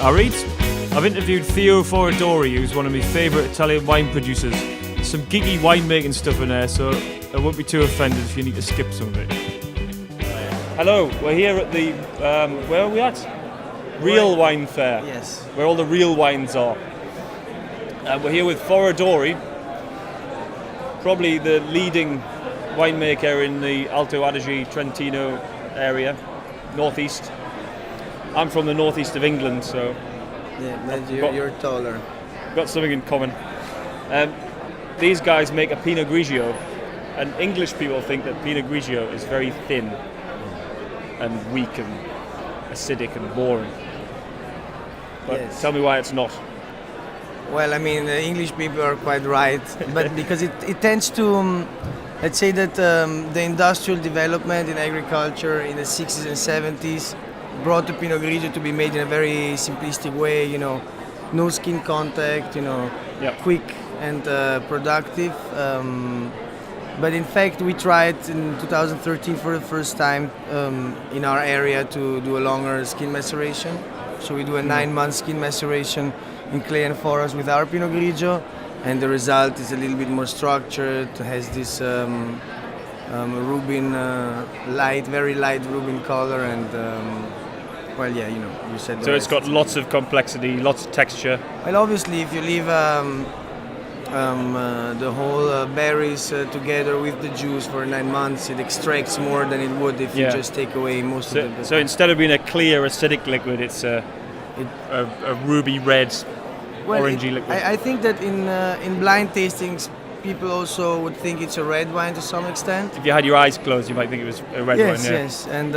I read. I've interviewed Theo Foradori, who's one of my favourite Italian wine producers. There's some geeky winemaking stuff in there, so I won't be too offended if you need to skip some of it. Hello, we're here at the, where are we at? Real Wine Fair. Yes. Where all the real wines are. We're here with Fordaori, probably the leading winemaker in the Alto Adige, Trentino area, northeast. I'm from the northeast of England, so Yeah, you're taller. got something in common. These guys make a Pinot Grigio, and English people think that Pinot Grigio is very thin and weak and acidic and boring. But Yes. tell me why it's not. Well, I mean, the English people are quite right, but because it tends to, let's say that the industrial development in agriculture in the 60s and 70s brought the Pinot Grigio to be made in a very simplistic way, you know, no skin contact, you know, Yep. quick and productive. But in fact, we tried in 2013 for the first time in our area to do a longer skin maceration. So we do a 9-month skin maceration in clay and forest with our Pinot Grigio, and the result is a little bit more structured. It has this rubin, very light rubin color, and well, yeah, you know, you said. So it's got lots of complexity, lots of texture. Well, obviously, if you leave the whole berries together with the juice for 9 months, it extracts more than it would if you just take away most of the. So instead of being a clear acidic liquid, it's a ruby red, orangey liquid. I think that in blind tastings, people also would think it's a red wine to some extent. If you had your eyes closed, you might think it was a red wine. Yeah. Yes, and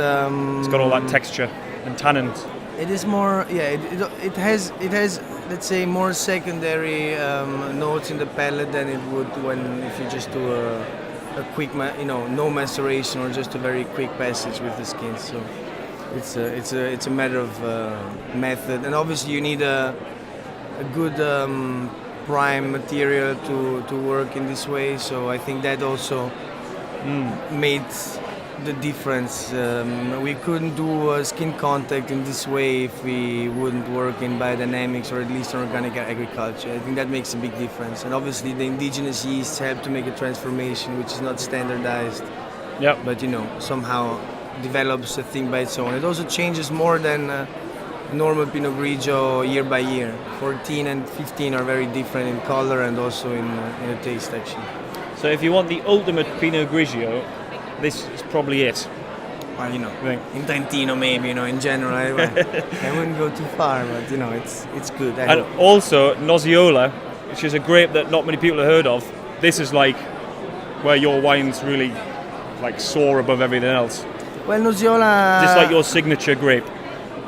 It's got all that texture and tannins. it is more. Yeah, it has let's say more secondary notes in the palate than it would if you just do a quick, no maceration or just a very quick passage with the skin. So it's a matter of method, and obviously you need a good prime material to work in this way. So I think that also made the difference. We couldn't do skin contact in this way if we wouldn't work in biodynamics or at least in organic agriculture. I think that makes a big difference. And obviously the indigenous yeasts help to make a transformation which is not standardized, but somehow develops a thing by its own. It also changes more than normal Pinot Grigio year by year. 14 and 15 are very different in color and also in the taste, actually. So if you want the ultimate Pinot Grigio, this is probably it. Well, in Trentino maybe, in general, I wouldn't go too far, but it's good. And also Nosiola, which is a grape that not many people have heard of. This is like where your wines really like soar above everything else. Well, Nosiola. Just like your signature grape.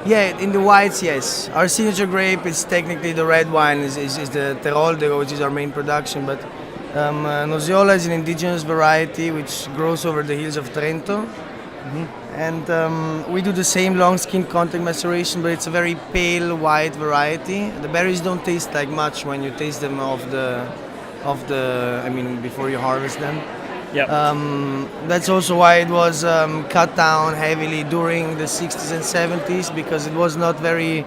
Yeah, in the whites, yes. Our signature grape is technically the red wine, is the Teroldego, which is our main production, but Nosiola is an indigenous variety which grows over the hills of Trento. Mm-hmm. And we do the same long skin contact maceration, but it's a very pale white variety. The berries don't taste like much when you taste them before you harvest them. Yeah. That's also why it was cut down heavily during the 60s and 70s, because it was not very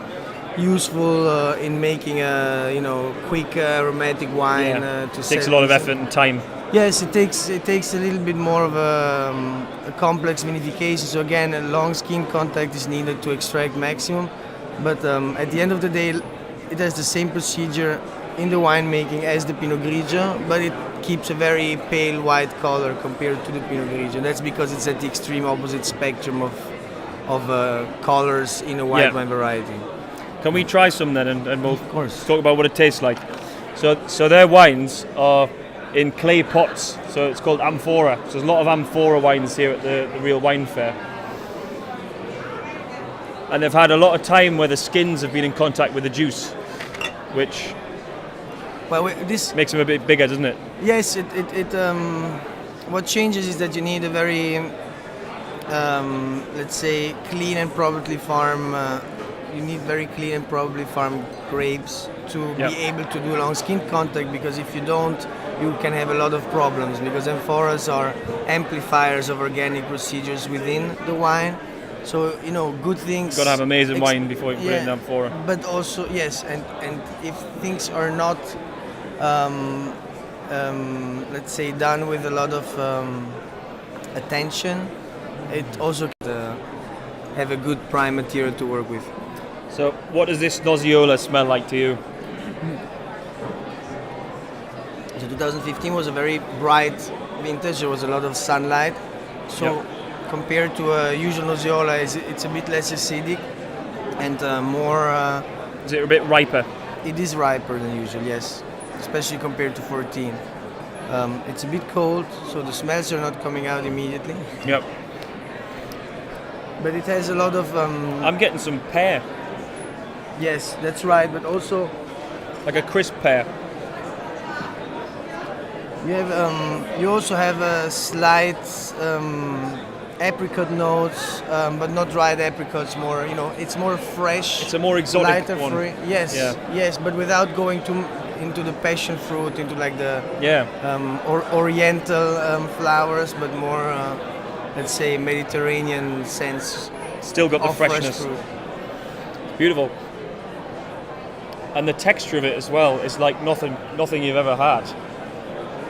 useful in making a quick aromatic wine. It takes a lot of effort and time. Yes, it takes a little bit more of a complex vinification. So again, a long skin contact is needed to extract maximum. But at the end of the day, it has the same procedure in the winemaking as the Pinot Grigio, but it keeps a very pale white color compared to the Pinot Grigio. That's because it's at the extreme opposite spectrum of colors in a white wine variety. Can we try some then, and we'll of course talk about what it tastes like? So their wines are in clay pots, so it's called amphora. So there's a lot of amphora wines here at the Real Wine Fair. And they've had a lot of time where the skins have been in contact with the juice, which this makes them a bit bigger, doesn't it? Yes, what changes is that you need a very, let's say, clean and probably farmed. You need very clean and probably farmed grapes to be able to do long skin contact, because if you don't, you can have a lot of problems, because amphoras are amplifiers of organic procedures within the wine. So good things. Got to have amazing wine before you put it in the amphora. But also yes, and if things are not, let's say, done with a lot of attention, it also can have a good prime material to work with. So, what does this Nozziola smell like to you? So 2015 was a very bright vintage. There was a lot of sunlight. So compared to a usual Nozziola, it's a bit less acidic and more. Is it a bit riper? It is riper than usual, yes, especially compared to 14. It's a bit cold, so the smells are not coming out immediately. Yep. But it has a lot of. I'm getting some pear. Yes, that's right, but also like a crisp pear. You also have a slight apricot notes, but not dried apricots. More, it's more fresh. It's a more exotic lighter one. Yes, yes, but without going into the passion fruit, into like the oriental flowers, but more, let's say, Mediterranean sense. Still got the freshness. Fresh fruit. Beautiful. And the texture of it as well is like nothing you've ever had.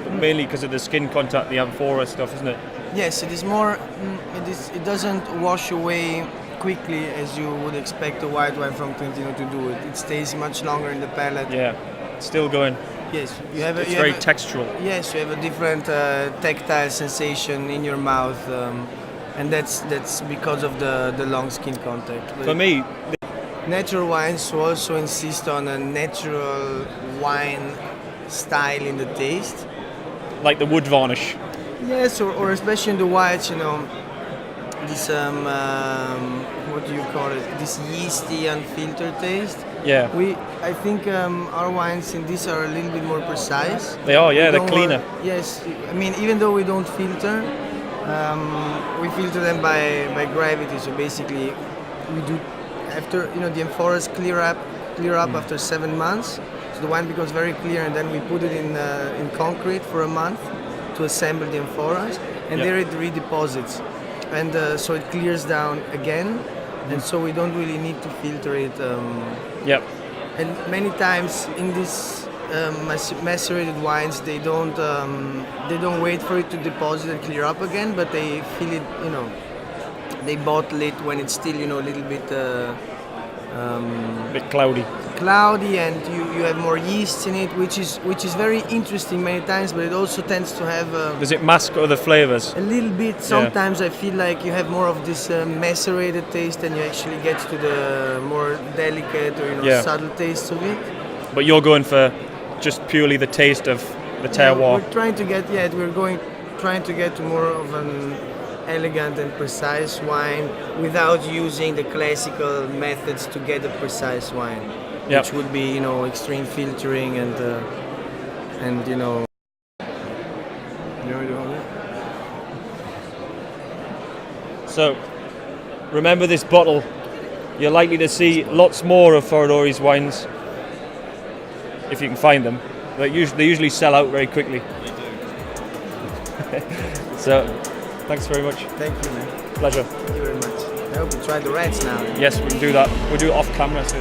But mainly because of the skin contact, the amphora stuff, isn't it? Yes, it is more. It doesn't wash away quickly as you would expect a white wine from Trentino to do it. It stays much longer in the palate. Yeah, still going. Yes, it's very textural. Yes, you have a different tactile sensation in your mouth, and that's because of the long skin contact. But for me, natural wines also insist on a natural wine style in the taste. Like the wood varnish. Yes, or especially in the whites, this what do you call it? This yeasty, unfiltered taste. Yeah. I think our wines in this are a little bit more precise. They are, yeah, they're cleaner. Yes, I mean, even though we don't filter, we filter them by gravity. So basically, we do after the amphoras clear up after 7 months. So the wine becomes very clear, and then we put it in concrete for a month to assemble the amphoras, and there it redeposits, and so it clears down again, and so we don't really need to filter it. And many times in these macerated wines, they don't wait for it to deposit and clear up again, but they fill it. They bottle it when it's still a little bit. Bit cloudy, and you have more yeast in it, which is very interesting many times, but it also tends to have does it mask other flavors? A little bit. Sometimes I feel like you have more of this macerated taste, and you actually get to the more delicate or subtle taste of it. But you're going for just purely the taste of the terroir. We're trying to get to more of an elegant and precise wine without using the classical methods to get a precise wine, which would be extreme filtering and So remember this bottle. You're likely to see lots more of Foradori's wines if you can find them. They usually sell out very quickly. So thanks very much. Thank you, man. Pleasure. Thank you very much. I hope you try the reds now. Yes, we can do that. We'll do it off camera. So